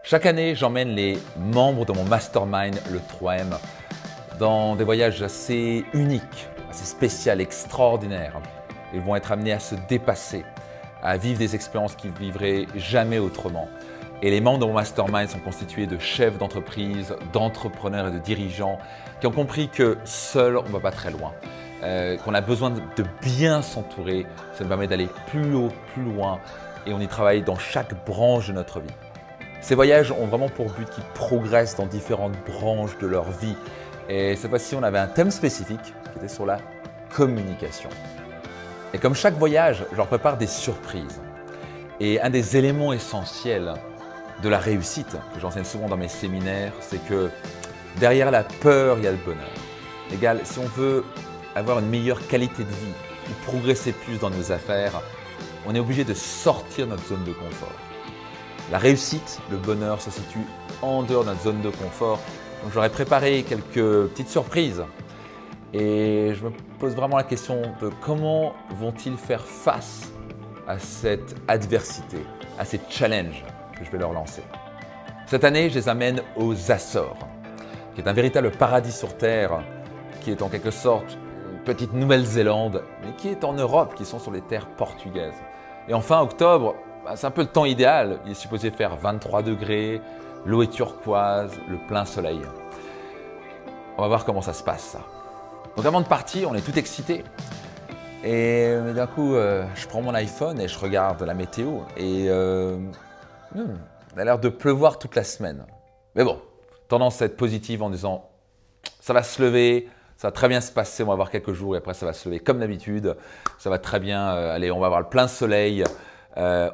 Chaque année, j'emmène les membres de mon mastermind, le 3M, dans des voyages assez uniques, assez spéciaux, extraordinaires. Ils vont être amenés à se dépasser, à vivre des expériences qu'ils ne vivraient jamais autrement. Et les membres de mon mastermind sont constitués de chefs d'entreprise, d'entrepreneurs et de dirigeants qui ont compris que seul, on ne va pas très loin. Qu'on a besoin de bien s'entourer, ça nous permet d'aller plus haut, plus loin et on y travaille dans chaque branche de notre vie. Ces voyages ont vraiment pour but qu'ils progressent dans différentes branches de leur vie. Et cette fois-ci, on avait un thème spécifique qui était sur la communication. Et comme chaque voyage, je leur prépare des surprises. Et un des éléments essentiels de la réussite, que j'enseigne souvent dans mes séminaires, c'est que derrière la peur, il y a le bonheur. Égal, si on veut avoir une meilleure qualité de vie ou progresser plus dans nos affaires, on est obligé de sortir de notre zone de confort. La réussite, le bonheur se situe en dehors de notre zone de confort. Donc j'aurais préparé quelques petites surprises et je me pose vraiment la question de comment vont-ils faire face à cette adversité, à ces challenges que je vais leur lancer. Cette année, je les amène aux Açores, qui est un véritable paradis sur Terre, qui est en quelque sorte une petite Nouvelle-Zélande, mais qui est en Europe, qui sont sur les terres portugaises. Et enfin, octobre, c'est un peu le temps idéal. Il est supposé faire 23 degrés, l'eau est turquoise, le plein soleil. On va voir comment ça se passe, ça. Donc avant de partir, on est tout excités. Et d'un coup, je prends mon iPhone et je regarde la météo. Et il a l'air de pleuvoir toute la semaine. Mais bon, tendance à être positive en disant ça va se lever, ça va très bien se passer, on va avoir quelques jours et après ça va se lever comme d'habitude. Ça va très bien, allez, on va avoir le plein soleil.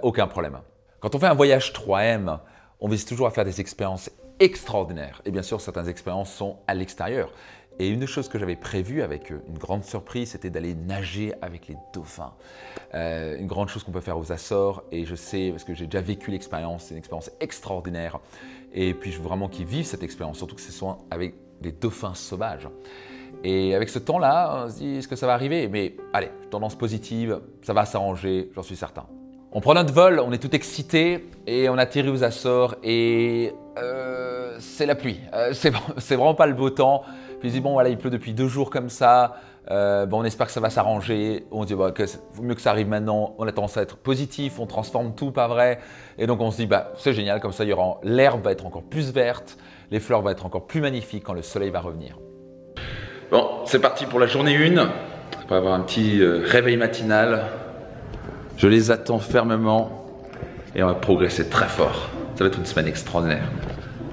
Aucun problème. Quand on fait un voyage 3M, on vise toujours à faire des expériences extraordinaires. Et bien sûr, certaines expériences sont à l'extérieur. Et une chose que j'avais prévue avec une grande surprise, c'était d'aller nager avec les dauphins. Une grande chose qu'on peut faire aux Açores. Et je sais, parce que j'ai déjà vécu l'expérience, c'est une expérience extraordinaire. Et puis je veux vraiment qu'ils vivent cette expérience, surtout que ce soit avec des dauphins sauvages. Et avec ce temps-là, on se dit, est-ce que ça va arriver? Mais allez, tendance positive, ça va s'arranger, j'en suis certain. On prend notre vol, on est tout excité et on atterrit aux Açores et c'est la pluie. C'est vraiment pas le beau temps. Puis je dis bon voilà, il pleut depuis 2 jours comme ça. On espère que ça va s'arranger. On se dit bah, vaut mieux que ça arrive maintenant. On a tendance à être positif, on transforme tout, pas vrai. Et donc on se dit bah c'est génial, comme ça l'herbe va être encore plus verte, les fleurs vont être encore plus magnifiques quand le soleil va revenir. Bon, c'est parti pour la journée 1. On va avoir un petit réveil matinal. Je les attends fermement et on va progresser très fort. Ça va être une semaine extraordinaire.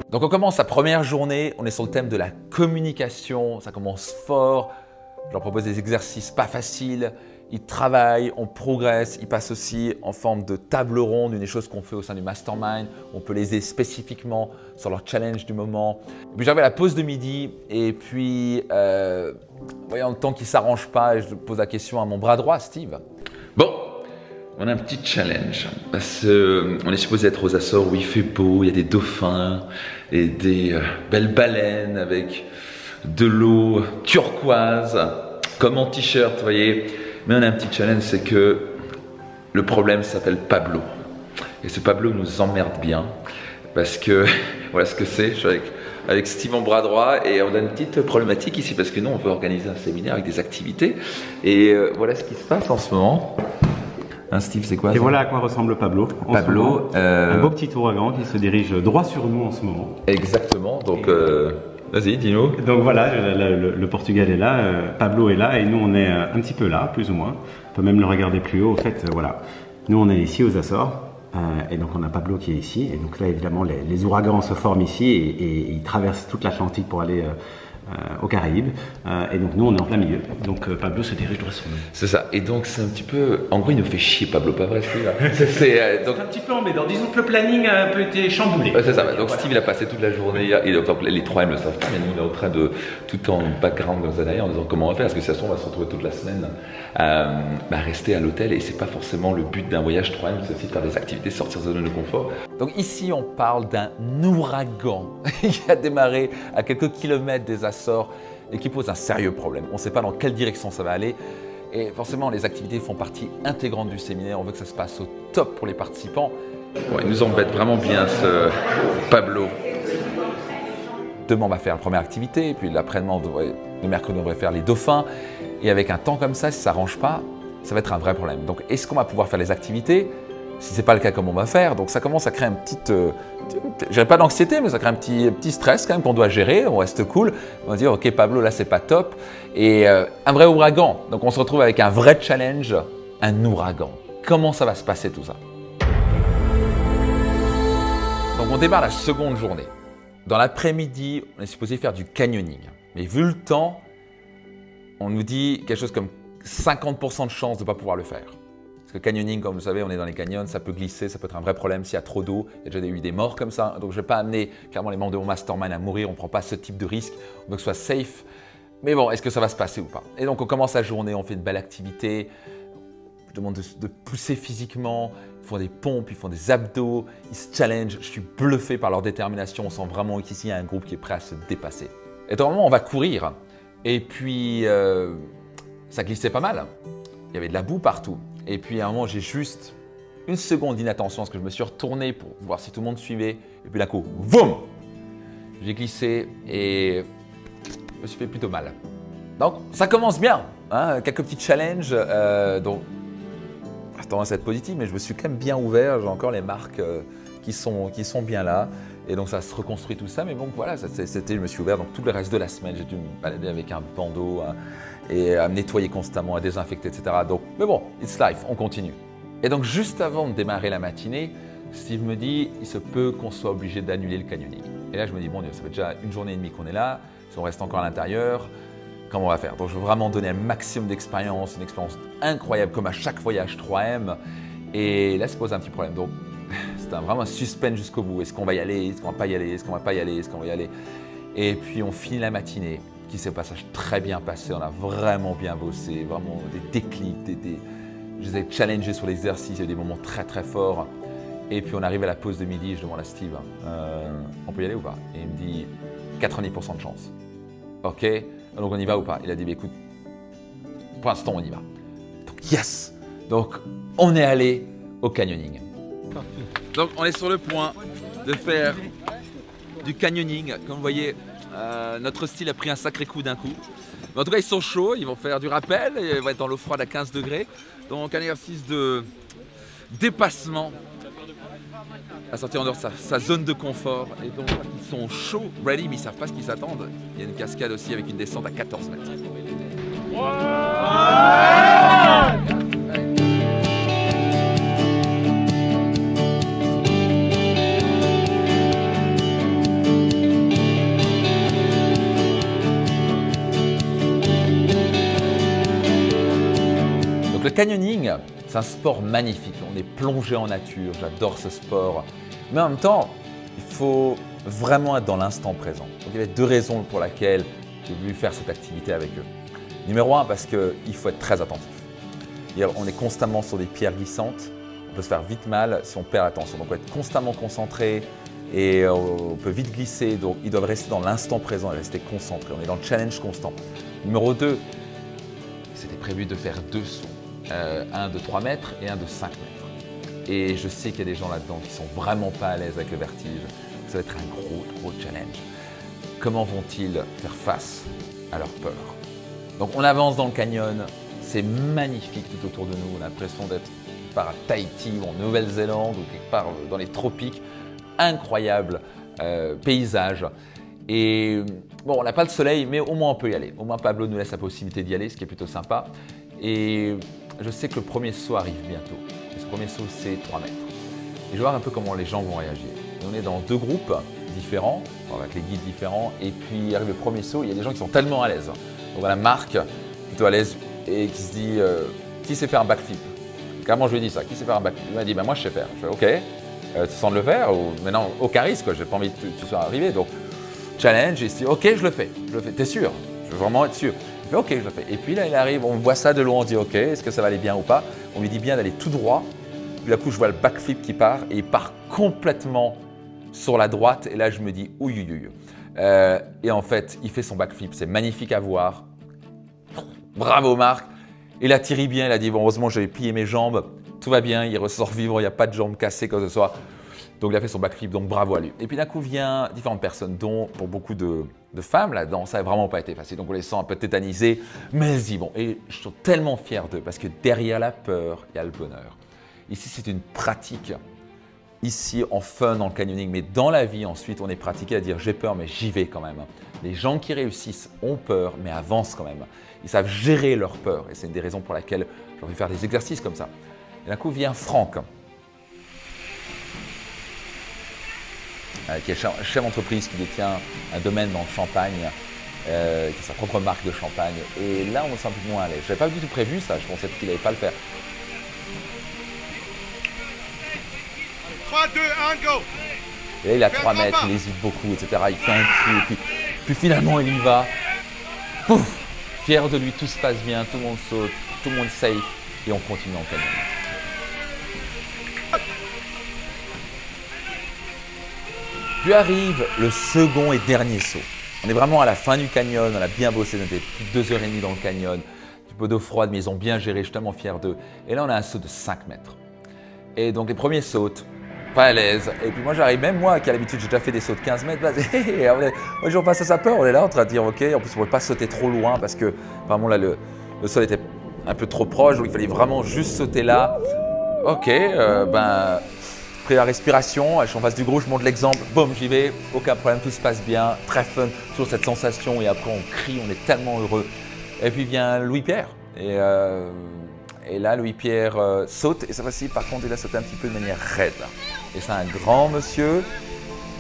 Donc on commence la première journée, on est sur le thème de la communication, ça commence fort. Je leur propose des exercices pas faciles, ils travaillent, on progresse, ils passent aussi en forme de table ronde, une des choses qu'on fait au sein du mastermind. On peut les aider spécifiquement sur leur challenge du moment. Et puis j'arrive à la pause de midi et puis voyant le temps qui ne s'arrange pas, je pose la question à mon bras droit, Steve. Bon. On a un petit challenge, parce qu'on est supposé être aux Açores où il fait beau, il y a des dauphins et des belles baleines avec de l'eau turquoise, comme en t-shirt, vous voyez. Mais on a un petit challenge, c'est que le problème s'appelle Pablo. Et ce Pablo nous emmerde bien, parce que voilà ce que c'est, je suis avec Steve en bras droit et on a une petite problématique ici, parce que nous on veut organiser un séminaire avec des activités. Et voilà ce qui se passe en ce moment. Hein, Steve, c'est quoi? Et voilà à quoi ressemble Pablo. Pablo, un beau petit ouragan qui se dirige droit sur nous en ce moment. Exactement, donc vas-y, dis-nous. Donc voilà, le Portugal est là, Pablo est là et nous on est un petit peu là, plus ou moins. On peut même le regarder plus haut, en fait, voilà. Nous on est ici aux Açores et donc on a Pablo qui est ici. Et donc là évidemment les ouragans se forment ici et ils traversent toute l'Atlantique pour aller aux Caraïbes. Et donc nous on est en plein milieu. Donc Pablo se dirige droit sur nous. C'est ça. Et donc c'est un petit peu... En gros il nous fait chier Pablo, pas vrai Steve? C'est un petit peu embêtant. Disons que le planning a un peu été chamboulé. C'est ça. Donc Steve il a passé toute la journée hier. Et donc les 3M le savent pas, mais nous on est en train de tout en background dans un derrière en disant comment on va faire. Parce que de toute façon on va se retrouver toute la semaine rester à l'hôtel. Et c'est pas forcément le but d'un voyage 3M, c'est aussi de faire des activités, sortir de sa zone de confort. Donc ici on parle d'un ouragan qui a démarré à quelques kilomètres des Açores et qui pose un sérieux problème. On ne sait pas dans quelle direction ça va aller et forcément les activités font partie intégrante du séminaire. On veut que ça se passe au top pour les participants Ouais, il nous embête vraiment bien ce Pablo. Demain, on va faire la première activité, puis l'après-demain, le mercredi, on devrait faire les dauphins. Et avec un temps comme ça, si ça ne s'arrange pas, ça va être un vrai problème. Donc, est-ce qu'on va pouvoir faire les activités? Si ce n'est pas le cas, comment on va faire? Donc, ça commence à créer je dirais pas d'anxiété, mais ça crée un petit stress quand même qu'on doit gérer. On reste cool. On va dire, OK, Pablo, là, c'est pas top. Et un vrai ouragan. Donc, on se retrouve avec un vrai challenge, un ouragan. Comment ça va se passer tout ça? Donc, on démarre la seconde journée. Dans l'après-midi, on est supposé faire du canyoning. Mais vu le temps, on nous dit quelque chose comme 50% de chance de ne pas pouvoir le faire. Parce que canyoning, comme vous le savez, on est dans les canyons, ça peut glisser, ça peut être un vrai problème s'il y a trop d'eau. Il y a déjà eu des morts comme ça. Donc je ne vais pas amener clairement les membres de mon mastermind à mourir, on ne prend pas ce type de risque. On veut que ce soit safe. Mais bon, est-ce que ça va se passer ou pas? Et donc on commence la journée, on fait une belle activité. Je demande de pousser physiquement, ils font des pompes, ils font des abdos, ils se challengent. Je suis bluffé par leur détermination. On sent vraiment qu'ici, il y a un groupe qui est prêt à se dépasser. Et normalement, on va courir. Et puis, ça glissait pas mal. Il y avait de la boue partout. Et puis, à un moment, j'ai juste une seconde d'inattention parce que je me suis retourné pour voir si tout le monde suivait. Et puis, d'un coup, boum! J'ai glissé et je me suis fait plutôt mal. Donc, ça commence bien. Hein, quelques petits challenges. Donc, tendance à être positive, mais je me suis quand même bien ouvert. J'ai encore les marques qui sont bien là. Et donc, ça se reconstruit tout ça. Mais bon, voilà, je me suis ouvert. Donc, tout le reste de la semaine, j'ai dû me balader avec un bandeau et à me nettoyer constamment, à désinfecter, etc. Donc, mais bon, it's life, on continue. Et donc, juste avant de démarrer la matinée, Steve me dit, il se peut qu'on soit obligé d'annuler le canyoning. Et là, je me dis, bon Dieu, ça fait déjà 1 journée et demie qu'on est là. Si on reste encore à l'intérieur, comment on va faire? Donc, je veux vraiment donner un maximum d'expérience, une expérience incroyable, comme à chaque voyage 3M. Et là, se pose un petit problème. Donc, c'est vraiment un suspense jusqu'au bout. Est-ce qu'on va y aller? Est-ce qu'on va pas y aller? Est-ce qu'on va pas y aller? Est-ce qu'on va y aller? Et puis, on finit la matinée, qui s'est passage très bien passé. On a vraiment bien bossé, vraiment des déclics, je les ai challengés sur l'exercice. Il y a eu des moments très, très forts. Et puis, on arrive à la pause de midi. Je demande à Steve, on peut y aller ou pas? Et il me dit, 90% de chance. OK. Donc on y va ou pas? Il a dit, écoute, pour l'instant on y va. Donc yes! Donc on est allé au canyoning. Donc on est sur le point de faire du canyoning. Comme vous voyez, notre style a pris un sacré coup d'un coup. Mais en tout cas ils sont chauds, ils vont faire du rappel, ils vont être dans l'eau froide à 15 degrés. Donc un exercice de dépassement, à sortir en dehors de sa zone de confort. Et donc ils sont chauds, ready, mais ils ne savent pas ce qu'ils s'attendent. Il y a une cascade aussi avec une descente à 14 mètres. Donc le canyoning, c'est un sport magnifique. On est plongé en nature, j'adore ce sport. Mais en même temps, il faut vraiment être dans l'instant présent. Donc il y avait 2 raisons pour lesquelles j'ai voulu faire cette activité avec eux. Numéro 1, parce qu'il faut être très attentif. On est constamment sur des pierres glissantes. On peut se faire vite mal si on perd l'attention. Donc on doit être constamment concentré et on peut vite glisser. Donc ils doivent rester dans l'instant présent et rester concentrés. On est dans le challenge constant. Numéro 2, c'était prévu de faire 2 sauts. Un de 3 mètres et un de 5 mètres. Et je sais qu'il y a des gens là-dedans qui sont vraiment pas à l'aise avec le vertige. Ça va être un gros challenge. Comment vont-ils faire face à leur peur? Donc on avance dans le canyon, c'est magnifique tout autour de nous. On a l'impression d'être par à Tahiti ou en Nouvelle-Zélande ou quelque part dans les tropiques. Incroyable paysage. Et bon, on n'a pas le soleil, mais au moins on peut y aller. Au moins Pablo nous laisse la possibilité d'y aller, ce qui est plutôt sympa. Et je sais que le premier saut arrive bientôt. Et ce premier saut, c'est 3 mètres. Et je vais voir un peu comment les gens vont réagir. Et on est dans 2 groupes différents, avec les guides différents. Et puis arrive le premier saut, il y a des gens qui sont tellement à l'aise. Donc voilà, Marc, plutôt à l'aise, et qui se dit qui sait faire un backflip? Carrément, je lui ai dit ça, qui sait faire un backflip? Il m'a dit, moi je sais faire. Je fais, ok, tu sens de le faire? Ou maintenant, aucun risque, j'ai pas envie que tu sois arrivé. Donc, challenge, et il se dit, ok, je le fais. T'es sûr? Je veux vraiment être sûr. Il fait, ok, je le fais. Et puis là, il arrive, on voit ça de loin, on dit, ok, est-ce que ça va aller bien ou pas? On lui dit bien d'aller tout droit. Puis d'un coup, je vois le backflip qui part, et il part complètement sur la droite. Et là, je me dis, ouïouïouï. Et en fait, il fait son backflip. C'est magnifique à voir. Bravo Marc. Il a tiré bien, il a dit, bon, heureusement, j'avais plié mes jambes. tout va bien, il ressort vivre, il n'y a pas de jambes cassées, quoi que ce soit. Donc il a fait son backflip, donc bravo à lui. Et puis d'un coup vient différentes personnes, dont pour beaucoup de femmes là-dedans, ça n'a vraiment pas été facile. Donc on les sent un peu tétanisés, mais ils y vont. Et je suis tellement fier d'eux parce que derrière la peur, il y a le bonheur. Ici, c'est une pratique. Ici, en fun, dans le canyoning, mais dans la vie, ensuite, on est pratiqué à dire j'ai peur, mais j'y vais quand même. Les gens qui réussissent ont peur, mais avancent quand même. Ils savent gérer leur peur. Et c'est une des raisons pour laquelle j'ai envie de faire des exercices comme ça. Et d'un coup vient Franck, qui est chef d'entreprise, qui détient un domaine dans le champagne, qui a sa propre marque de champagne. Et là, on me sent un peu moins à l'aise. Je n'avais pas du tout prévu ça, je pensais qu'il n'allait pas le faire. 3, 2, 1, go! Et là, il a 3 mètres, il hésite beaucoup, etc. Il fait un cri, et puis finalement, il y va. Pouf! Fier de lui, tout se passe bien, tout le monde saute, tout le monde safe, et on continue en canyon. Puis arrive le second et dernier saut. On est vraiment à la fin du canyon, on a bien bossé, on était plus de 2h30 dans le canyon, un peu d'eau froide, mais ils ont bien géré, je suis tellement fier d'eux. Et là, on a un saut de 5 mètres. Et donc les premiers sautent, pas à l'aise. Et puis moi j'arrive, même moi qui à l'habitude j'ai déjà fait des sauts de 15 mètres, moi je repasse à sa peur, on est là en train de dire ok, en plus on ne pouvait pas sauter trop loin parce que vraiment là le sol était un peu trop proche, donc il fallait vraiment juste sauter là. Ok, pris la respiration, je suis en face du groupe, je montre l'exemple, boum, j'y vais, aucun problème, tout se passe bien, très fun, toujours cette sensation et après on crie, on est tellement heureux. Et puis vient Louis-Pierre. Et là, Louis-Pierre saute, et cette fois-ci, par contre, il a sauté un petit peu de manière raide. Et c'est un grand monsieur,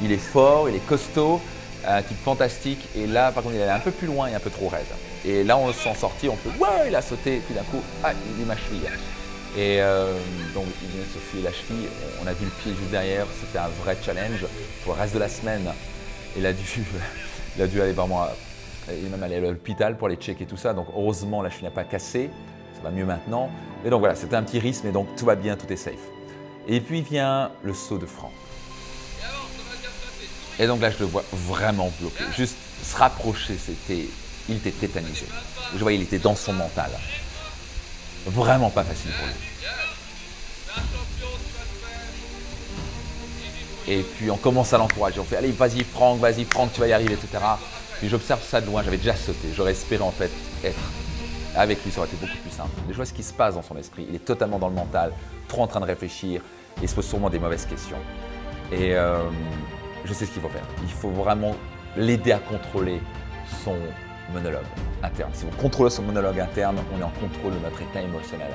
il est fort, il est costaud, un type fantastique. Et là, par contre, il est un peu plus loin et un peu trop raide. Et là, on le sent sortir, on peut, ouais, il a sauté, et puis d'un coup, ah, il est ma cheville. Et donc, il vient de se filer la cheville, on a vu le pied juste derrière, c'était un vrai challenge pour le reste de la semaine. Il a dû aller vraiment, il est même allé à l'hôpital pour aller checker tout ça. Donc, heureusement, la cheville n'a pas cassé. Ça va mieux maintenant. Mais donc voilà, c'était un petit risque, mais donc tout va bien, tout est safe. Et puis vient le saut de Franck. Et donc là, je le vois vraiment bloqué. Juste se rapprocher, il était tétanisé. Je voyais, il était dans son mental. Vraiment pas facile pour lui. Et puis on commence à l'encourager. On fait, allez, vas-y Franck, tu vas y arriver, etc. Puis j'observe ça de loin, j'avais déjà sauté. J'aurais espéré en fait être avec lui, ça aurait été beaucoup plus simple. Mais je vois ce qui se passe dans son esprit. Il est totalement dans le mental, trop en train de réfléchir et il se pose sûrement des mauvaises questions. Et je sais ce qu'il faut faire. Il faut vraiment l'aider à contrôler son monologue interne. Si on contrôle son monologue interne, on est en contrôle de notre état émotionnel.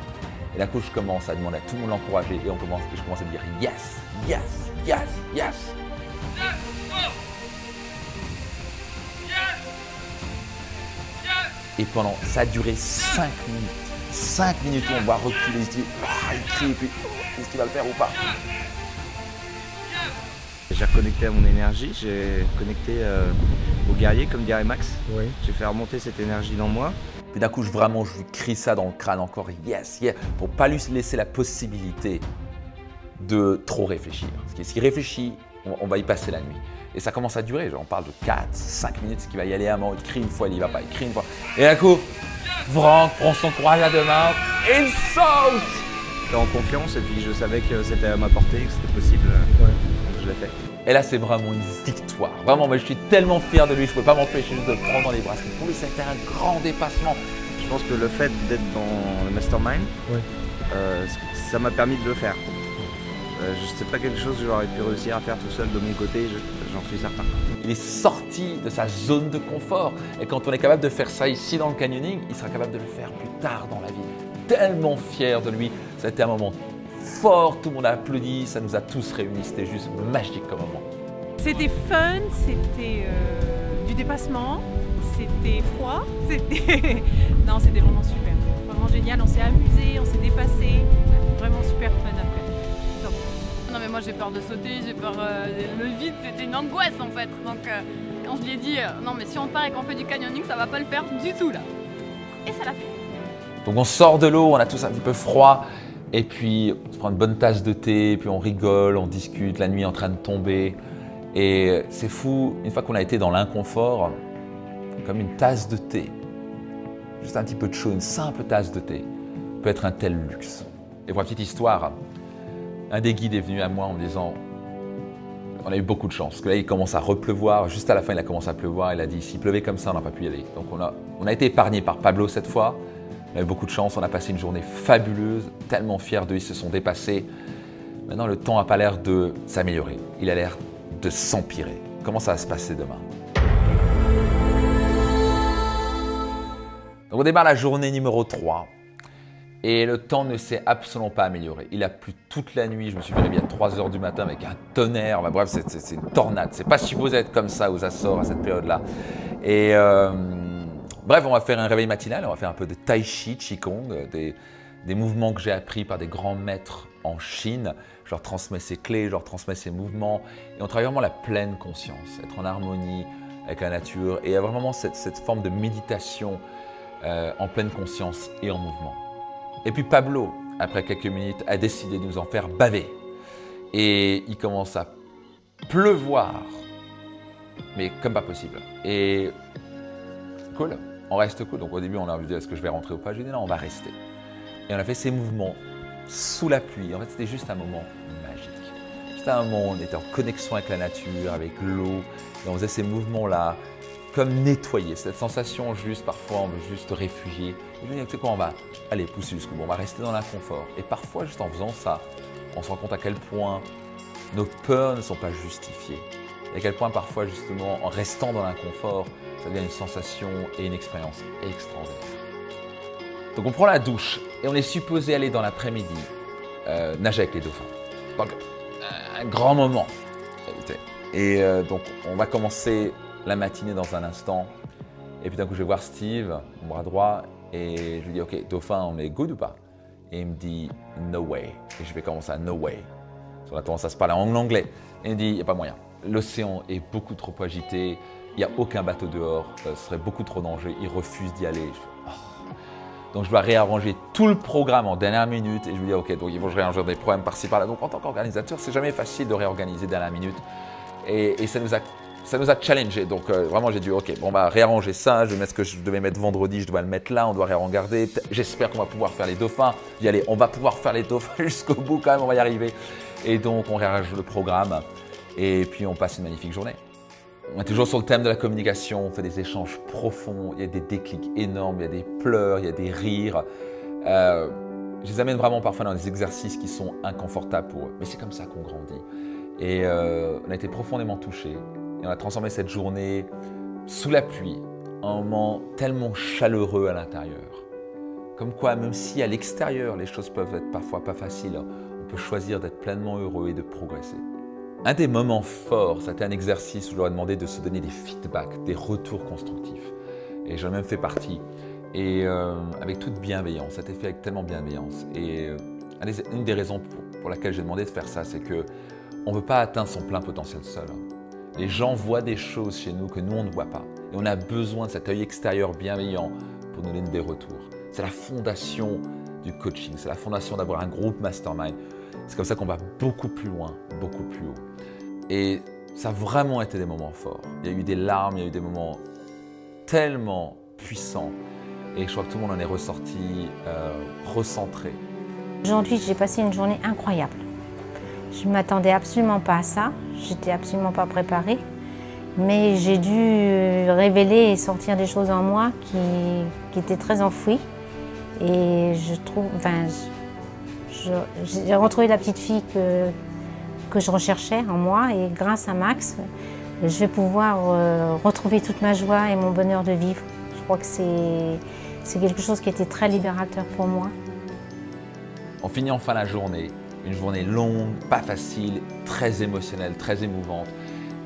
Et là, je commence à demander à tout le monde l'encourager et je commence à dire yes, yes, yes, yes. Et ça a duré 5 minutes. 5 minutes où on va reculer, il se dit, il crie, et puis est-ce qu'il va le faire ou pas? J'ai reconnecté à mon énergie, j'ai connecté au guerrier, comme dirait Max. Oui. J'ai fait remonter cette énergie dans moi. Puis d'un coup, je lui crie ça dans le crâne encore, yes, yes, pour ne pas lui laisser la possibilité de trop réfléchir. Parce que s'il réfléchit, on va y passer la nuit. Et ça commence à durer, genre on parle de 4, 5 minutes, ce qui va y aller à un moment, il crie une fois, il n'y va pas, il crie une fois. Et d'un coup, Franck prend son courage à deux mains et il saute! J'étais en confiance et puis je savais que c'était à ma portée, que c'était possible, donc je l'ai fait. Et là, c'est vraiment une victoire. Vraiment, moi je suis tellement fier de lui, je ne peux pas m'empêcher juste de le prendre dans les bras. Parce que pour lui, c'était un grand dépassement. Je pense que le fait d'être dans le mastermind, ça m'a permis de le faire. C'est pas quelque chose que j'aurais pu réussir à faire tout seul de mon côté, j'en suis certain. Il est sorti de sa zone de confort. Et quand on est capable de faire ça ici dans le canyoning, il sera capable de le faire plus tard dans la vie. Tellement fier de lui. Ça a été un moment fort, tout le monde a applaudi, ça nous a tous réunis. C'était juste magique comme moment. C'était fun, c'était du dépassement, c'était froid, non, c'était vraiment super. Vraiment génial, on s'est amusé, on s'est dépassé. Vraiment super fun à faire. Non mais moi j'ai peur de sauter, j'ai peur le vide, c'était une angoisse en fait. Donc quand je lui ai dit non mais si on part et qu'on fait du canyoning, ça va pas le faire du tout là. Et ça l'a fait. Donc on sort de l'eau, on a tous un petit peu froid et puis on se prend une bonne tasse de thé, puis on rigole, on discute, la nuit est en train de tomber. Et c'est fou, une fois qu'on a été dans l'inconfort, comme une tasse de thé, juste un petit peu de chaud, une simple tasse de thé, peut être un tel luxe. Et pour la petite histoire, un des guides est venu à moi en me disant on a eu beaucoup de chance, parce que là il commence à repleuvoir, juste à la fin il a commencé à pleuvoir, il a dit s'il pleuvait comme ça on n'a pas pu y aller. Donc on a été épargné par Pablo cette fois, on a eu beaucoup de chance, on a passé une journée fabuleuse, tellement fiers d'eux, ils se sont dépassés. Maintenant le temps n'a pas l'air de s'améliorer, il a l'air de s'empirer. Comment ça va se passer demain? Donc on démarre la journée numéro 3. Et le temps ne s'est absolument pas amélioré. Il a plu toute la nuit, je me suis réveillé à 3 h du matin avec un tonnerre. Enfin, bref, c'est une tornade. C'est pas supposé être comme ça aux Açores à cette période-là. Et bref, on va faire un réveil matinal, on va faire un peu de tai chi, qigong, des mouvements que j'ai appris par des grands maîtres en Chine. Je leur transmets ces clés, je leur transmets ces mouvements. Et on travaille vraiment la pleine conscience, être en harmonie avec la nature. Et il y a vraiment cette forme de méditation en pleine conscience et en mouvement. Et puis Pablo, après quelques minutes, a décidé de nous en faire baver. Et il commence à pleuvoir, mais comme pas possible. Et cool, on reste cool. Donc au début, on a dit est-ce que je vais rentrer ou pas? Je lui ai dit non, on va rester. Et on a fait ces mouvements sous la pluie. En fait, c'était juste un moment magique. C'était un moment où on était en connexion avec la nature, avec l'eau. Et on faisait ces mouvements-là comme nettoyer, cette sensation juste, parfois on veut juste réfugier. Et je me dis, tu sais quoi, on va aller pousser jusqu'au bout, on va rester dans l'inconfort. Et parfois, juste en faisant ça, on se rend compte à quel point nos peurs ne sont pas justifiées. Et à quel point parfois, justement, en restant dans l'inconfort, ça devient une sensation et une expérience extraordinaire. Donc on prend la douche et on est supposé aller dans l'après-midi nager avec les dauphins. Donc un grand moment. Et donc on va commencer la matinée dans un instant. Et puis d'un coup, je vais voir Steve, mon bras droit, et je lui dis, OK, dauphin, on est good ou pas? Et il me dit, no way. Et je vais commencer à no way. On a tendance à se parler en anglais. Et il me dit, il n'y a pas moyen. L'océan est beaucoup trop agité, il n'y a aucun bateau dehors, ce serait beaucoup trop dangereux, il refuse d'y aller. Donc je dois réarranger tout le programme en dernière minute. Et je lui dis, OK, donc il faut que je réarrange des problèmes par-ci par-là. Donc en tant qu'organisateur, c'est jamais facile de réorganiser dernière minute. Et ça nous a challengé, donc vraiment j'ai dit ok, bon, on va réarranger ça, je vais mettre ce que je devais mettre vendredi, je dois le mettre là, on doit réarranger. J'espère qu'on va pouvoir faire les dauphins. J'y allais, on va pouvoir faire les dauphins jusqu'au bout quand même, on va y arriver. Et donc on réarrange le programme et puis on passe une magnifique journée. On est toujours sur le thème de la communication, on fait des échanges profonds, il y a des déclics énormes, il y a des pleurs, il y a des rires. Je les amène vraiment parfois dans des exercices qui sont inconfortables pour eux, mais c'est comme ça qu'on grandit. Et on a été profondément touchés. Et on a transformé cette journée sous la pluie en un moment tellement chaleureux à l'intérieur. Comme quoi, même si à l'extérieur, les choses peuvent être parfois pas faciles, on peut choisir d'être pleinement heureux et de progresser. Un des moments forts, c'était un exercice où je leur ai demandé de se donner des feedbacks, des retours constructifs. Et j'en ai même fait partie. Et avec toute bienveillance, ça a été fait avec tellement bienveillance. Et une des raisons pour laquelle j'ai demandé de faire ça, c'est qu'on ne veut pas atteindre son plein potentiel seul. Les gens voient des choses chez nous que nous, on ne voit pas. Et on a besoin de cet œil extérieur bienveillant pour nous donner des retours. C'est la fondation du coaching, c'est la fondation d'avoir un groupe mastermind. C'est comme ça qu'on va beaucoup plus loin, beaucoup plus haut. Et ça a vraiment été des moments forts. Il y a eu des larmes, il y a eu des moments tellement puissants. Et je crois que tout le monde en est ressorti recentré. Aujourd'hui, j'ai passé une journée incroyable. Je ne m'attendais absolument pas à ça, j'étais absolument pas préparée, mais j'ai dû révéler et sortir des choses en moi qui étaient très enfouies. Et je trouve, j'ai retrouvé la petite fille que je recherchais en moi, et grâce à Max, je vais pouvoir retrouver toute ma joie et mon bonheur de vivre. Je crois que c'est quelque chose qui était très libérateur pour moi. On finit enfin la journée. Une journée longue, pas facile, très émotionnelle, très émouvante.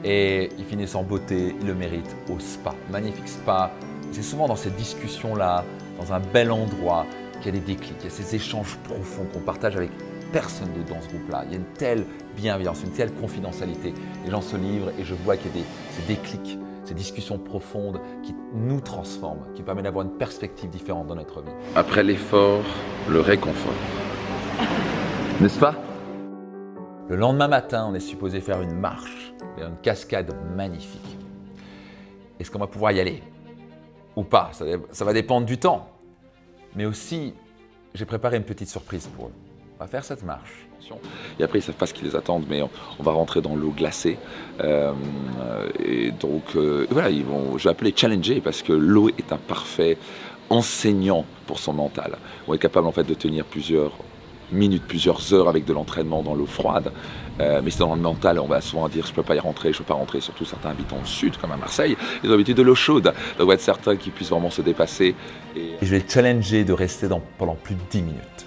Et ils finissent en beauté, ils le méritent au spa. Magnifique spa. C'est souvent dans ces discussions-là, dans un bel endroit, qu'il y a des déclics, il y a ces échanges profonds qu'on partage avec personne d'autre dans ce groupe-là. Il y a une telle bienveillance, une telle confidentialité. Les gens se livrent et je vois qu'il y a ces déclics, ces discussions profondes qui nous transforment, qui permettent d'avoir une perspective différente dans notre vie. Après l'effort, le réconfort. N'est-ce pas? Le lendemain matin, on est supposé faire une marche vers une cascade magnifique. Est-ce qu'on va pouvoir y aller? Ou pas? Ça va dépendre du temps. Mais aussi, j'ai préparé une petite surprise pour eux. on va faire cette marche. Et après, ils ne savent pas ce qui les attend, mais on va rentrer dans l'eau glacée. Et donc, voilà, je vais appeler challenger parce que l'eau est un parfait enseignant pour son mental. On est capable en fait de tenir plusieurs minutes, plusieurs heures avec de l'entraînement dans l'eau froide. Mais c'est dans le mental, on va souvent dire je ne peux pas y rentrer, je ne peux pas rentrer. Surtout certains habitants au sud, comme à Marseille, ils ont l'habitude de l'eau chaude. Donc on va être certain qu'ils puissent vraiment se dépasser. Et je vais challenger de rester pendant plus de 10 minutes.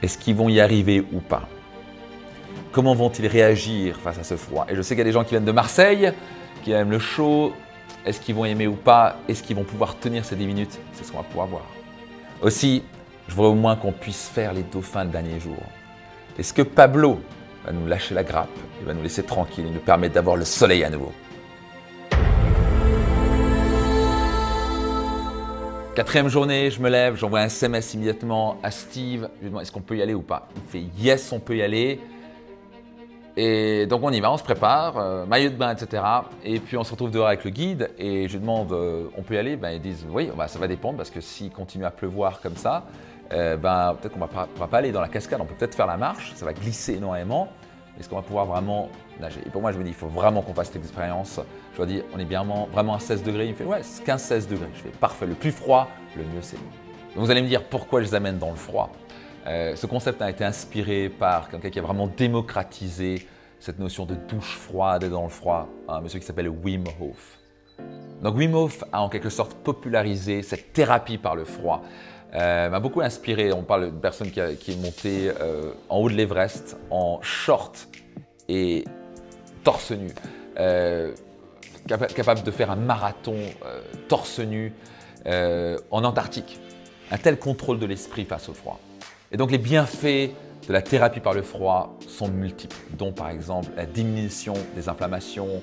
Est-ce qu'ils vont y arriver ou pas? Comment vont-ils réagir face à ce froid? Et je sais qu'il y a des gens qui viennent de Marseille, qui aiment le chaud. Est-ce qu'ils vont aimer ou pas? Est-ce qu'ils vont pouvoir tenir ces 10 minutes? C'est ce qu'on va pouvoir voir. Aussi, je voudrais au moins qu'on puisse faire les dauphins le dernier jour. Est-ce que Pablo va nous lâcher la grappe? Il va nous laisser tranquilles et nous permettre d'avoir le soleil à nouveau. 4e journée, je me lève, j'envoie un SMS immédiatement à Steve. Je lui demande est-ce qu'on peut y aller ou pas. Il me fait yes, on peut y aller. Et donc on y va, on se prépare, maillot de bain, etc. Et puis on se retrouve dehors avec le guide et je lui demande on peut y aller? Ils disent oui, ça va dépendre parce que s'il continue à pleuvoir comme ça, peut-être qu'on ne va pas aller dans la cascade, on peut peut-être faire la marche, ça va glisser énormément. Est-ce qu'on va pouvoir vraiment nager? Et pour moi, je me dis, il faut vraiment qu'on fasse cette expérience. Je leur dis, on est bien vraiment à 16 degrés. Il me fait, ouais, 15-16 degrés. Je fais, parfait, le plus froid, le mieux c'est. Donc vous allez me dire pourquoi je les amène dans le froid. Ce concept a été inspiré par quelqu'un qui a vraiment démocratisé cette notion de douche froide et dans le froid, un monsieur qui s'appelle Wim Hof. Donc Wim Hof a en quelque sorte popularisé cette thérapie par le froid. M'a beaucoup inspiré. On parle d'une personne qui est montée en haut de l'Everest en short et torse nu, capable de faire un marathon torse nu en Antarctique. Un tel contrôle de l'esprit face au froid. Et donc les bienfaits de la thérapie par le froid sont multiples, dont par exemple la diminution des inflammations,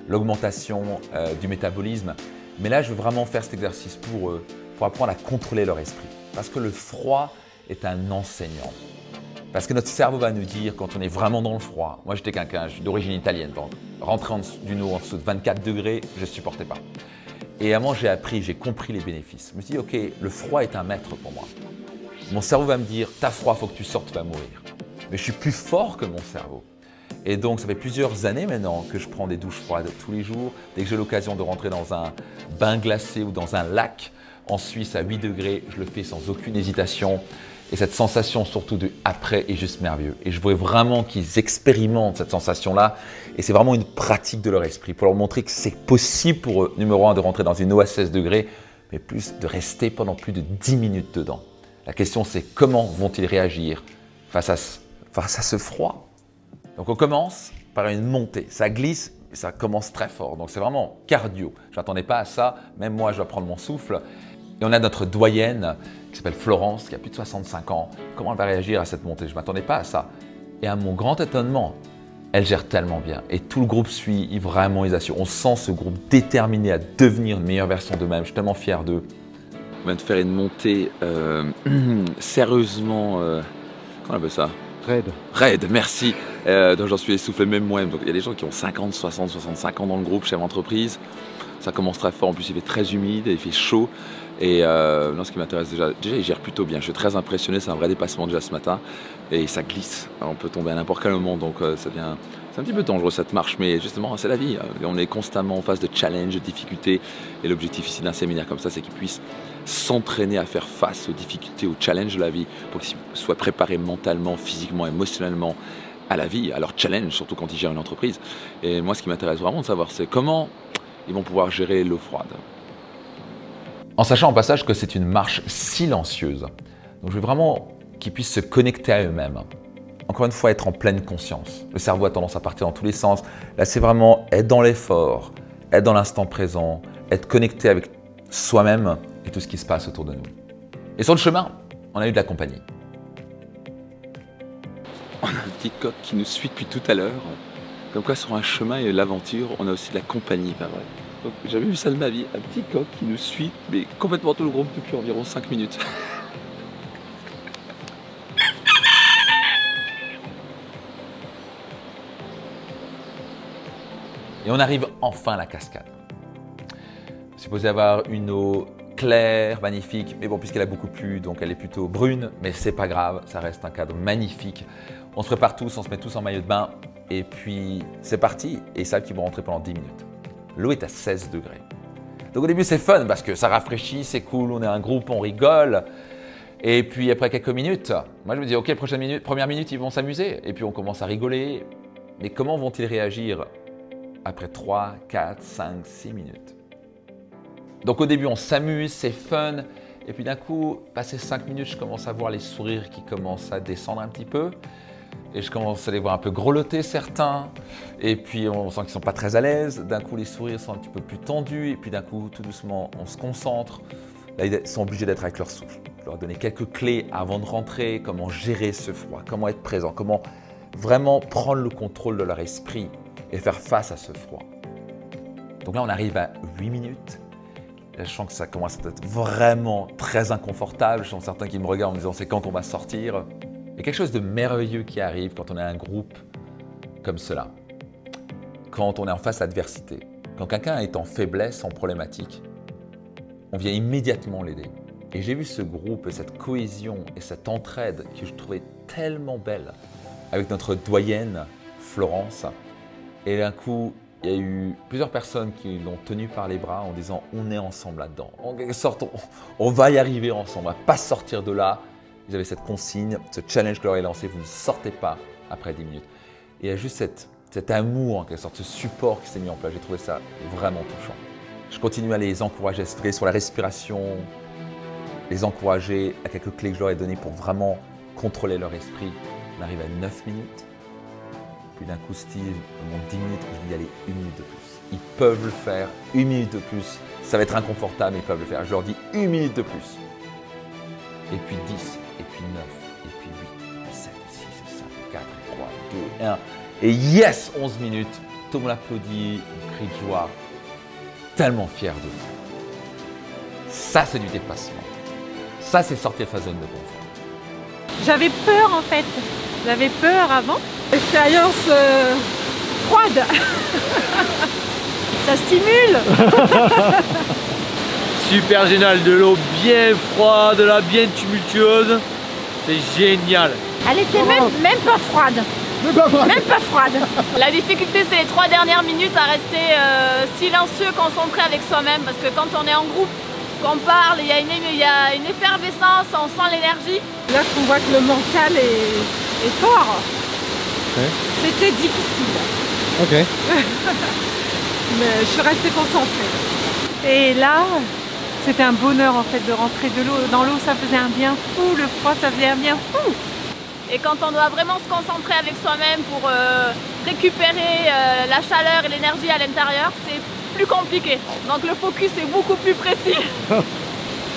l'augmentation du métabolisme. Mais là, je veux vraiment faire cet exercice pour eux, pour apprendre à contrôler leur esprit. Parce que le froid est un enseignant. Parce que notre cerveau va nous dire quand on est vraiment dans le froid. Moi, j'étais quelqu'un d'origine italienne, donc rentrer d'une eau en dessous de 24 degrés, je ne supportais pas. Et à un moment, j'ai compris les bénéfices. Je me suis dit, ok, le froid est un maître pour moi. Mon cerveau va me dire, t'as froid, il faut que tu sortes, tu vas mourir. Mais je suis plus fort que mon cerveau. Et donc, ça fait plusieurs années maintenant que je prends des douches froides tous les jours. Dès que j'ai l'occasion de rentrer dans un bain glacé ou dans un lac en Suisse à 8 degrés, je le fais sans aucune hésitation. Et cette sensation surtout de après est juste merveilleux. Et je voudrais vraiment qu'ils expérimentent cette sensation-là. Et c'est vraiment une pratique de leur esprit pour leur montrer que c'est possible pour eux, numéro 1, de rentrer dans une eau à 16 degrés, mais plus de rester pendant plus de 10 minutes dedans. La question, c'est comment vont-ils réagir face à ce froid? Donc on commence par une montée. Ça glisse, mais ça commence très fort. Donc c'est vraiment cardio. Je ne m'attendais pas à ça. Même moi, je dois prendre mon souffle. Et on a notre doyenne qui s'appelle Florence, qui a plus de 65 ans. Comment elle va réagir à cette montée? Je ne m'attendais pas à ça. Et à mon grand étonnement, elle gère tellement bien. Et tout le groupe suit, vraiment ils assurent. On sent ce groupe déterminé à devenir une meilleure version d'eux-mêmes. Je suis tellement fier d'eux. On vient de faire une montée sérieusement, comment on appelle ça? Raide, merci. Donc j'en suis essoufflé même moi-même. Donc il y a des gens qui ont 50, 60, 65 ans dans le groupe, chef d'entreprise. Ça commence très fort. En plus, il fait très humide, il fait chaud. Et ce qui m'intéresse déjà, il gère plutôt bien. Je suis très impressionné, c'est un vrai dépassement déjà ce matin. Et ça glisse. Alors, on peut tomber à n'importe quel moment, donc c'est un petit peu dangereux cette marche, mais justement, c'est la vie. On est constamment en phase de challenge, de difficultés. Et l'objectif ici d'un séminaire comme ça, c'est qu'ils puissent s'entraîner à faire face aux difficultés, aux challenges de la vie, pour qu'ils soient préparés mentalement, physiquement, émotionnellement à la vie, à leur challenge, surtout quand ils gèrent une entreprise. Et moi, ce qui m'intéresse vraiment de savoir, c'est comment ils vont pouvoir gérer l'eau froide. En sachant au passage que c'est une marche silencieuse. Donc je veux vraiment qu'ils puissent se connecter à eux-mêmes. Encore une fois, être en pleine conscience. Le cerveau a tendance à partir dans tous les sens. Là, c'est vraiment être dans l'effort, être dans l'instant présent, être connecté avec soi-même et tout ce qui se passe autour de nous. Et sur le chemin, on a eu de la compagnie. On a un petit coq qui nous suit depuis tout à l'heure. Comme quoi, sur un chemin et l'aventure, on a aussi de la compagnie, pas vrai. Donc, j'avais vu ça de ma vie, un petit coq qui nous suit, mais complètement tout le groupe depuis environ 5 minutes. Et on arrive enfin à la cascade. C'est supposé avoir une eau claire, magnifique. Mais bon, puisqu'elle a beaucoup plu, donc elle est plutôt brune. Mais c'est pas grave, ça reste un cadre magnifique. On se prépare tous, on se met tous en maillot de bain. Et puis, c'est parti. Et ils savent qu'ils vont rentrer pendant 10 minutes. L'eau est à 16 degrés. Donc au début, c'est fun parce que ça rafraîchit, c'est cool, on est un groupe, on rigole. Et puis après quelques minutes, moi je me dis, ok, première minute, ils vont s'amuser. Et puis on commence à rigoler. Mais comment vont-ils réagir après 3, 4, 5, 6 minutes? Donc au début, on s'amuse, c'est fun. Et puis d'un coup, passé 5 minutes, je commence à voir les sourires qui commencent à descendre un petit peu. Et je commence à les voir un peu grelotter certains. Et puis on sent qu'ils ne sont pas très à l'aise. D'un coup, les sourires sont un petit peu plus tendus. Et puis d'un coup, tout doucement, on se concentre. Là, ils sont obligés d'être avec leur souffle. Je leur donner quelques clés avant de rentrer. Comment gérer ce froid, comment être présent, comment vraiment prendre le contrôle de leur esprit et faire face à ce froid. Donc là, on arrive à 8 minutes. Là, je sens que ça commence à être vraiment très inconfortable. Je sens certains qui me regardent en me disant, c'est quand on va sortir? Il y a quelque chose de merveilleux qui arrive quand on est un groupe comme cela. Quand on est en face à l'adversité. Quand quelqu'un est en faiblesse, en problématique, on vient immédiatement l'aider. Et j'ai vu ce groupe et cette cohésion et cette entraide que je trouvais tellement belle avec notre doyenne Florence. Et d'un coup, il y a eu plusieurs personnes qui l'ont tenu par les bras en disant « on est ensemble là-dedans ». En quelque sorte, on va y arriver ensemble, on ne va pas sortir de là. Ils avaient cette consigne, ce challenge que je leur ai lancé, vous ne sortez pas après 10 minutes. Et il y a juste cet amour, en quelque sorte, ce support qui s'est mis en place. J'ai trouvé ça vraiment touchant. Je continue à les encourager à se focaliser sur la respiration, les encourager à quelques clés que je leur ai données pour vraiment contrôler leur esprit. On arrive à 9 minutes. Puis d'un coup, Steve me montre 10 minutes et je lui dis allez, 1 minute de plus. Ils peuvent le faire, 1 minute de plus. Ça va être inconfortable, mais ils peuvent le faire. Je leur dis 1 minute de plus. Et puis 10, et puis 9, et puis 8, et puis 7, 6, 5, 4, 3, 2, 1. Et yes, 11 minutes. Tout le monde applaudit, on crie de joie. Tellement fier de vous. Ça, c'est du dépassement. Ça, c'est sortir de sa zone de confort. J'avais peur en fait. J'avais peur avant. Expérience froide. Ça stimule. Super génial, de l'eau bien froide, de la bien tumultueuse. C'est génial. Elle était même pas froide. Même pas froide. La difficulté, c'est les 3 dernières minutes à rester silencieux, concentré avec soi-même. Parce que quand on est en groupe, qu'on parle, il y a une effervescence, on sent l'énergie. Là, on voit que le mental est fort. Okay. C'était difficile. Ok. Mais je suis restée concentrée. Et là, c'était un bonheur en fait de rentrer dans l'eau, ça faisait un bien fou, le froid ça faisait un bien fou. Et quand on doit vraiment se concentrer avec soi-même pour récupérer la chaleur et l'énergie à l'intérieur, c'est plus compliqué. Donc le focus est beaucoup plus précis.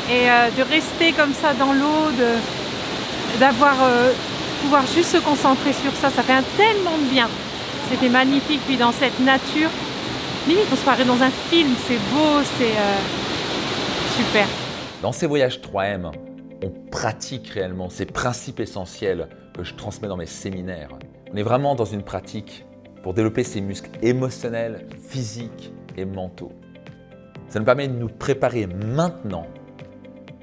Et de rester comme ça dans l'eau, pouvoir juste se concentrer sur ça, ça fait tellement de bien. C'était magnifique, puis dans cette nature, limite on se croirait dans un film, c'est beau, c'est super. Dans ces voyages 3M, on pratique réellement ces principes essentiels que je transmets dans mes séminaires. On est vraiment dans une pratique pour développer ces muscles émotionnels, physiques et mentaux. Ça nous permet de nous préparer maintenant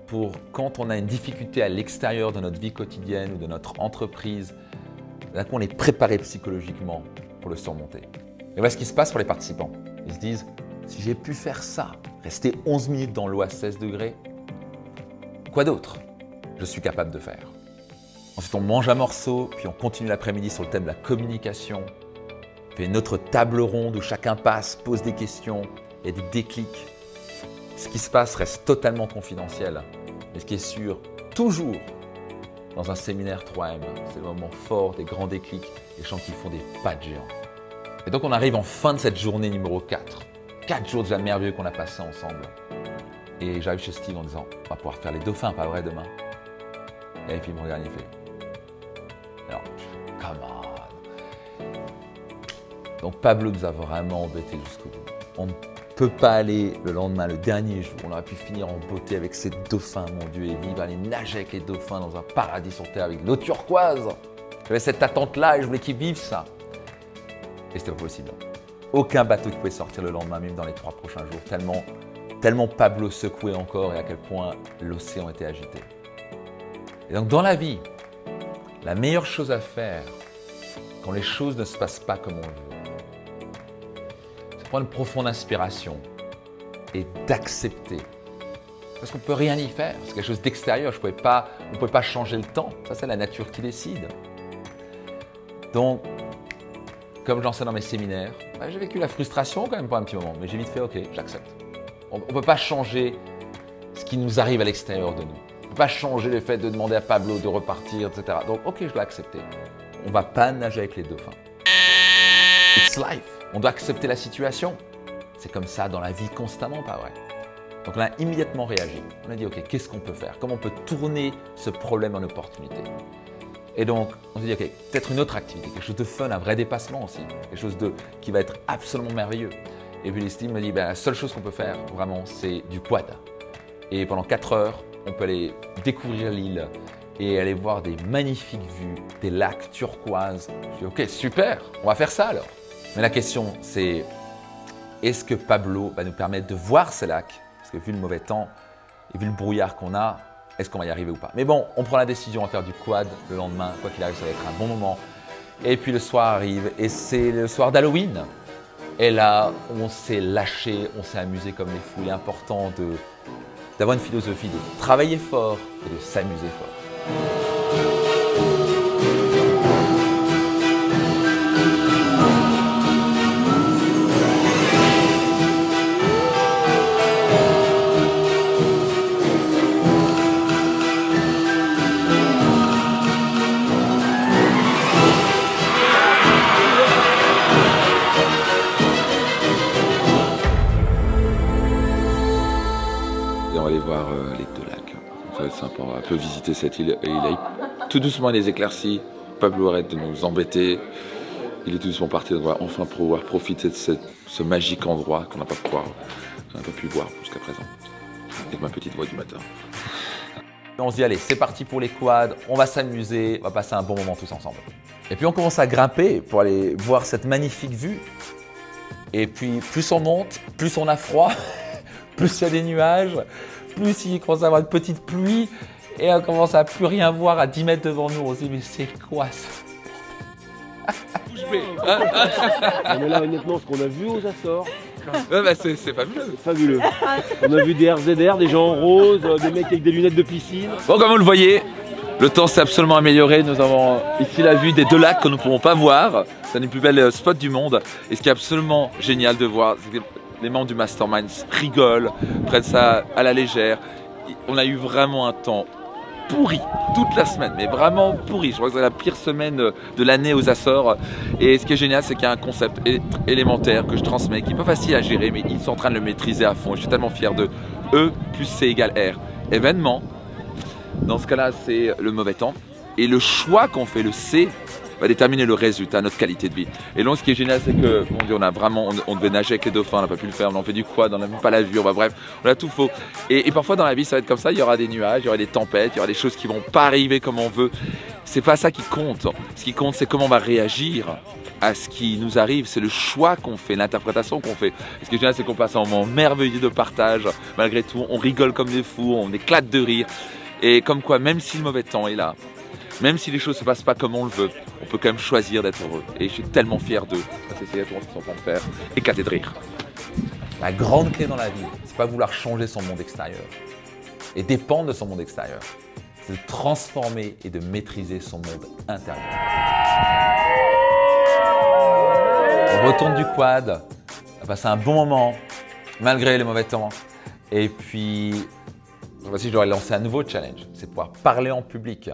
pour quand on a une difficulté à l'extérieur de notre vie quotidienne ou de notre entreprise, d'un coup on est préparé psychologiquement pour le surmonter. Et voilà ce qui se passe pour les participants. Ils se disent, si j'ai pu faire ça, rester 11 minutes dans l'eau à 16 degrés, quoi d'autre je suis capable de faire? Ensuite, on mange un morceau, puis on continue l'après-midi sur le thème de la communication. On fait notre table ronde où chacun passe, pose des questions, il y a des déclics. Ce qui se passe reste totalement confidentiel. Mais ce qui est sûr, toujours dans un séminaire 3M, c'est le moment fort des grands déclics, les gens qui font des pas de géant. Et donc, on arrive en fin de cette journée numéro 4. 4 jours déjà merveilleux qu'on a passés ensemble. Et j'arrive chez Steve en disant, on va pouvoir faire les dauphins, pas vrai, demain? Et puis il me regarde et il fait, alors, je fais, come on. Donc Pablo nous a vraiment embêtés jusqu'au bout. On ne peut pas aller le lendemain, le dernier jour. On aurait pu finir en beauté avec ces dauphins, mon Dieu, et vivre, aller nager avec les dauphins dans un paradis sur terre avec l'eau turquoise. J'avais cette attente-là et je voulais qu'ils vivent ça. Et c'était pas possible. Aucun bateau qui pouvait sortir le lendemain, même dans les 3 prochains jours, tellement tellement Pablo secouait encore et à quel point l'océan était agité. Et donc dans la vie, la meilleure chose à faire quand les choses ne se passent pas comme on le veut, c'est prendre une profonde inspiration et d'accepter. Parce qu'on ne peut rien y faire, c'est quelque chose d'extérieur, on ne peut pas changer le temps, ça c'est la nature qui décide. Donc, comme j'enseigne dans mes séminaires, j'ai vécu la frustration quand même pour un petit moment, mais j'ai vite fait, ok, j'accepte. On ne peut pas changer ce qui nous arrive à l'extérieur de nous. On ne peut pas changer le fait de demander à Pablo de repartir, etc. Donc, ok, je dois accepter. On ne va pas nager avec les deux fins. It's life. On doit accepter la situation. C'est comme ça dans la vie constamment, pas vrai? Donc, on a immédiatement réagi. On a dit, ok, qu'est-ce qu'on peut faire? Comment on peut tourner ce problème en opportunité? Et donc, on s'est dit, ok, peut-être une autre activité, quelque chose de fun, un vrai dépassement aussi, quelque chose qui va être absolument merveilleux. Et puis l'estime me dit, la seule chose qu'on peut faire, vraiment, c'est du quad. Et pendant 4 heures, on peut aller découvrir l'île et aller voir des magnifiques vues, des lacs turquoises. Je dis, ok, super, on va faire ça alors. Mais la question, c'est, est-ce que Pablo va nous permettre de voir ces lacs? Parce que vu le mauvais temps et vu le brouillard qu'on a, est-ce qu'on va y arriver ou pas? Mais bon, on prend la décision à faire du quad le lendemain. Quoi qu'il arrive, ça va être un bon moment. Et puis le soir arrive et c'est le soir d'Halloween. Et là, on s'est lâché, on s'est amusé comme des fous. Il est important d'avoir une philosophie de travailler fort et de s'amuser fort. Et on va aller voir les deux lacs. Ça va être sympa, on va un peu visiter cette île. Et il a tout doucement les éclaircies. Pablo arrête de nous embêter. Il est tout doucement parti. On va enfin pouvoir profiter de ce magique endroit qu'on n'a pas pu voir jusqu'à présent. Avec ma petite voix du matin. On se dit, allez, c'est parti pour les quads, on va s'amuser, on va passer un bon moment tous ensemble. Et puis on commence à grimper pour aller voir cette magnifique vue. Et puis plus on monte, plus on a froid, plus il y a des nuages, plus il commence à avoir une petite pluie. Et on commence à plus rien voir à 10 mètres devant nous. On se dit, mais c'est quoi ça? Mais là, honnêtement, ce qu'on a vu aux Açores, c'est fabuleux. Fabuleux. On a vu des RZR, des gens en rose, des mecs avec des lunettes de piscine. Bon, comme vous le voyez, le temps s'est absolument amélioré. Nous avons ici la vue des deux lacs que nous ne pouvons pas voir. C'est un des plus belles spots du monde. Et ce qui est absolument génial de voir, c'est que les membres du Mastermind rigolent, prennent ça à la légère. On a eu vraiment un temps pourri toute la semaine, mais vraiment pourri. Je crois que c'est la pire semaine de l'année aux Açores. Et ce qui est génial, c'est qu'il y a un concept élémentaire que je transmets, qui n'est pas facile à gérer, mais ils sont en train de le maîtriser à fond. Je suis tellement fier de E plus C égale R. Événement, dans ce cas-là, c'est le mauvais temps. Et le choix qu'on fait, le C, va déterminer le résultat, notre qualité de vie. Et donc, ce qui est génial, c'est que on devait nager avec les dauphins, on n'a pas pu le faire, on fait du quad, on n'a même pas la vue, bref, on a tout faux. Et parfois dans la vie, ça va être comme ça, il y aura des nuages, il y aura des tempêtes, il y aura des choses qui vont pas arriver comme on veut. C'est pas ça qui compte. Ce qui compte, c'est comment on va réagir à ce qui nous arrive. C'est le choix qu'on fait, l'interprétation qu'on fait. Ce qui est génial, c'est qu'on passe un moment merveilleux de partage. Malgré tout, on rigole comme des fous, on éclate de rire. Et comme quoi, même si le mauvais temps est là, même si les choses ne se passent pas comme on le veut, on peut quand même choisir d'être heureux. Et je suis tellement fier d'eux. C'est exactement ce qu'ils sont en train de faire. Éclater de rire. La grande clé dans la vie, c'est pas vouloir changer son monde extérieur et dépendre de son monde extérieur. C'est de transformer et de maîtriser son monde intérieur. On retourne du quad, on va passer un bon moment, malgré les mauvais temps. Et puis, voici, je dois lancer un nouveau challenge. C'est pouvoir parler en public,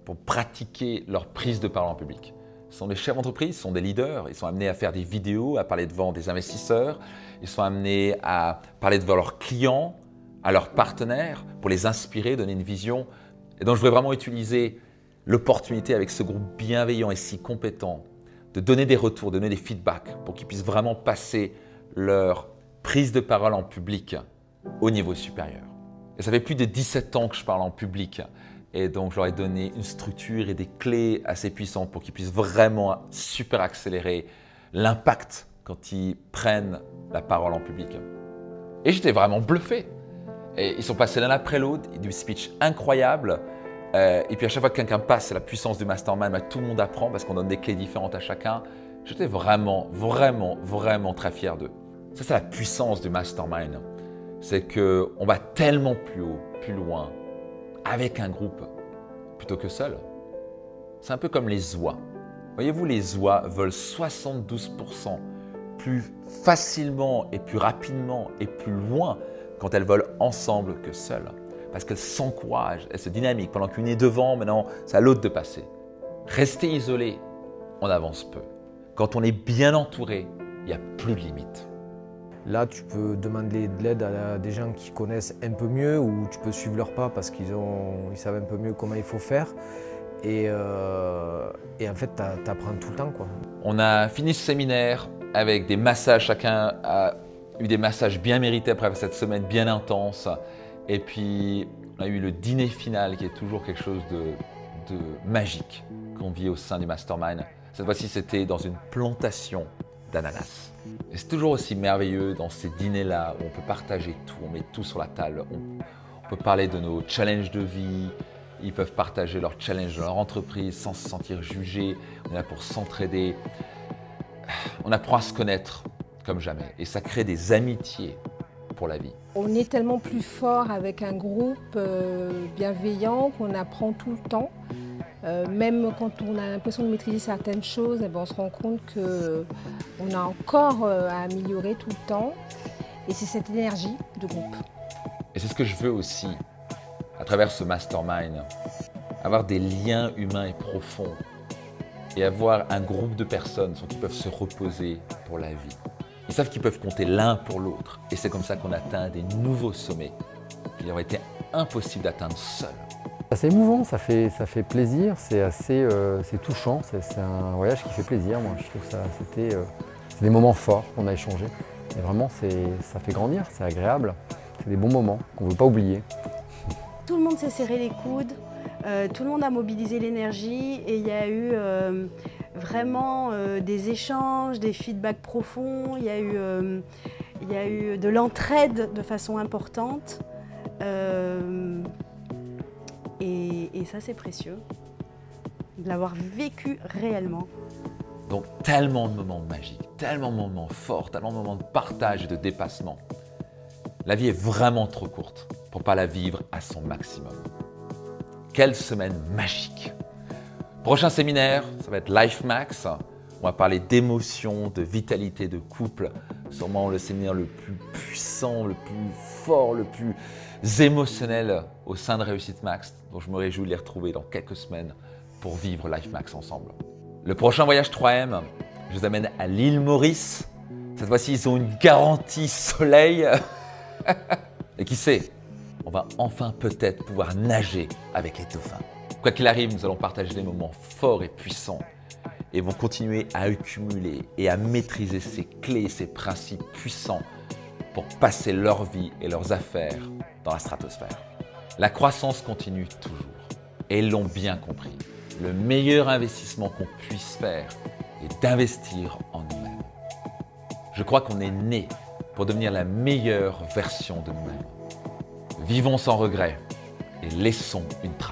pour pratiquer leur prise de parole en public. Ce sont des chefs d'entreprise, ce sont des leaders, ils sont amenés à faire des vidéos, à parler devant des investisseurs, ils sont amenés à parler devant leurs clients, à leurs partenaires, pour les inspirer, donner une vision. Et donc je voudrais vraiment utiliser l'opportunité avec ce groupe bienveillant et si compétent de donner des retours, de donner des feedbacks pour qu'ils puissent vraiment passer leur prise de parole en public au niveau supérieur. Et ça fait plus de 17 ans que je parle en public. Et donc, je leur ai donné une structure et des clés assez puissantes pour qu'ils puissent vraiment super accélérer l'impact quand ils prennent la parole en public. Et j'étais vraiment bluffé. Et ils sont passés l'un après l'autre, du speech incroyable. Et puis à chaque fois que quelqu'un passe, c'est la puissance du mastermind, tout le monde apprend parce qu'on donne des clés différentes à chacun. J'étais vraiment très fier d'eux. Ça, c'est la puissance du mastermind. C'est qu'on va tellement plus haut, plus loin, avec un groupe, plutôt que seul. C'est un peu comme les oies. Voyez-vous, les oies volent 72% plus facilement et plus rapidement et plus loin quand elles volent ensemble que seules. Parce qu'elles s'encouragent, elles se dynamiquent. Pendant qu'une est devant, maintenant, c'est à l'autre de passer. Rester isolé, on avance peu. Quand on est bien entouré, il n'y a plus de limites. Là, tu peux demander de l'aide à des gens qui connaissent un peu mieux ou tu peux suivre leurs pas parce qu'ils savent un peu mieux comment il faut faire. Et en fait, tu apprends tout le temps, quoi. On a fini ce séminaire avec des massages. Chacun a eu des massages bien mérités après cette semaine bien intense. Et puis, on a eu le dîner final qui est toujours quelque chose de magique qu'on vit au sein du Mastermind. Cette fois-ci, c'était dans une plantation d'ananas. Et c'est toujours aussi merveilleux dans ces dîners-là où on peut partager tout, on met tout sur la table. On peut parler de nos challenges de vie, ils peuvent partager leurs challenges de leur entreprise sans se sentir jugés. On est là pour s'entraider. On apprend à se connaître comme jamais et ça crée des amitiés pour la vie. On est tellement plus fort avec un groupe bienveillant qu'on apprend tout le temps. Même quand on a l'impression de maîtriser certaines choses, on se rend compte qu'on a encore à améliorer tout le temps. Et c'est cette énergie de groupe. Et c'est ce que je veux aussi, à travers ce mastermind, avoir des liens humains et profonds et avoir un groupe de personnes qui peuvent se reposer pour la vie. Ils savent qu'ils peuvent compter l'un pour l'autre. Et c'est comme ça qu'on atteint des nouveaux sommets qu'il aurait été impossible d'atteindre seul. C'est émouvant, ça fait plaisir, c'est touchant, c'est un voyage qui fait plaisir. Moi, je trouve que c'est des moments forts qu'on a échangés. Et vraiment, ça fait grandir, c'est agréable. C'est des bons moments qu'on ne veut pas oublier. Tout le monde s'est serré les coudes, tout le monde a mobilisé l'énergie et il y a eu vraiment des échanges, des feedbacks profonds, il y a eu de l'entraide de façon importante. Et ça, c'est précieux, de l'avoir vécu réellement. Donc, tellement de moments magiques, tellement de moments forts, tellement de moments de partage et de dépassement. La vie est vraiment trop courte pour ne pas la vivre à son maximum. Quelle semaine magique! Prochain séminaire, ça va être Life Max. On va parler d'émotions, de vitalité, de couple. Sûrement le séminaire le plus puissant, le plus fort, le plus émotionnel au sein de Réussite Max. Donc je me réjouis de les retrouver dans quelques semaines pour vivre Life Max ensemble. Le prochain voyage 3M, je vous amène à l'île Maurice. Cette fois-ci, ils ont une garantie soleil. Et qui sait, on va enfin peut-être pouvoir nager avec les dauphins. Quoi qu'il arrive, nous allons partager des moments forts et puissants et vont continuer à accumuler et à maîtriser ces clés, ces principes puissants pour passer leur vie et leurs affaires dans la stratosphère. La croissance continue toujours et ils l'ont bien compris. Le meilleur investissement qu'on puisse faire est d'investir en nous-mêmes. Je crois qu'on est né pour devenir la meilleure version de nous-mêmes. Vivons sans regret et laissons une trace.